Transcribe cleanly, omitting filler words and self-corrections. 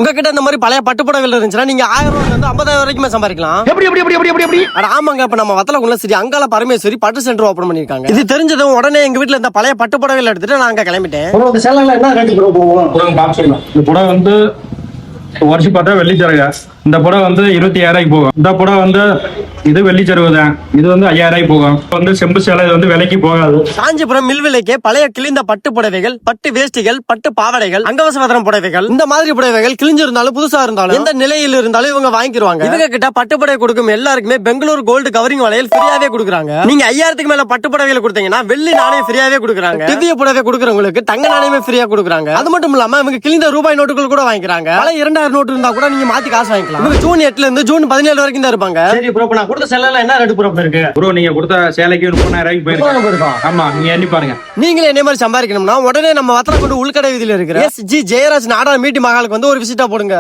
உங்ககிட்ட இந்த மாதிரி பழைய பட்டு புடவைகள் இருந்துச்சுன்னா நீங்க 1000 ரூபாயில இருந்து 50,000 வரைக்குமே சம்பாதிக்கலாம். எப்படி? ஆமாங்க. இப்ப நம்ம வத்தலக்குள்ள சரி அங்கால பரமேஸ்வரி பட்டு சென்டர் ஓபன் பண்ணிருக்காங்க. இது தெரிஞ்சதும் உடனே எங்க வீட்டுல இந்த பழைய பட்டு புடவைகள் எடுத்துட்டு நான் அங்க கிளம்பிட்டேன். இந்த சேலைல என்ன ரேட் ப்ரோ போகும்? இந்த புடவை வந்து வருஷம் பார்த்தா வெள்ளிச்சரக. இந்த புடவை வந்து 25,000 போகும். இந்த புடவை வந்து இது வெள்ளிச்சரவு தான். இது வந்து 5,000 போகும். வந்து செம்பு சேலை இது வந்து விலைக்கு போகாது. காஞ்சிபுரம் மில்விலைக்கு பழைய கிழிந்த பட்டு புடவைகள், பட்டு வேஷ்டிகள், பட்டு பாவடைகள், அங்கவசவதனம் புடவைகள், இந்த மாதிரி புடவைகள் கிழிஞ்சிருந்தாலும் புதுசா இருந்தாலும் எந்த நிலையில் இருந்தாலும் இவங்க வாங்கிடுவாங்க. இவங்க கிட்ட பட்டு புடவை கொடுக்கும் எல்லாருக்குமே பெங்களூர் கோல்டு கவரிங் வளையல் ஃப்ரீயாவே கொடுக்குறாங்க. நீங்க 5000க்கு மேல பட்டு புடவைகள் கொடுத்தீங்கன்னா வெள்ளி நாணயம் ஃப்ரீயாவே கொடுக்குறாங்க. திவ்ய புடவை கொடுக்குறவங்களுக்கு தங்க நாணயமே ஃப்ரீயா கொடுக்குறாங்க. அது மட்டும் இல்லாம இவங்க கிழிந்த ரூபாய் நோட்டுகள் கூட வாங்கிக்கிறாங்க. பல 2000 நோட்டு இருந்தா கூட நீங்க மாத்தி காசு வாங்கிக்கலாம். இவங்க ஜூன் 8ல இருந்து ஜூன் 17 வரைக்கும் தான் இருப்பாங்க. சரி ப்ரோ, நான் கொடுத்த சேலைல என்ன ரேட் ப்ரோ இருக்கு? ப்ரோ நீங்க கொடுத்த சேலைக்கு 30,000 போயிருக்கு. ஆமா, நீங்க எண்ணி பாருங்க. நீங்களே என்ன மாதிரி சம்பாதிக்கணும்னா உடனே நம்ம வத்தலக்குண்டு உள்கடை வீதியில இருக்கிற SG ஜெயராஜ் நாடா மீட்டி மகாலுக்கு வந்து ஒரு விசிட்டா போடுங்க.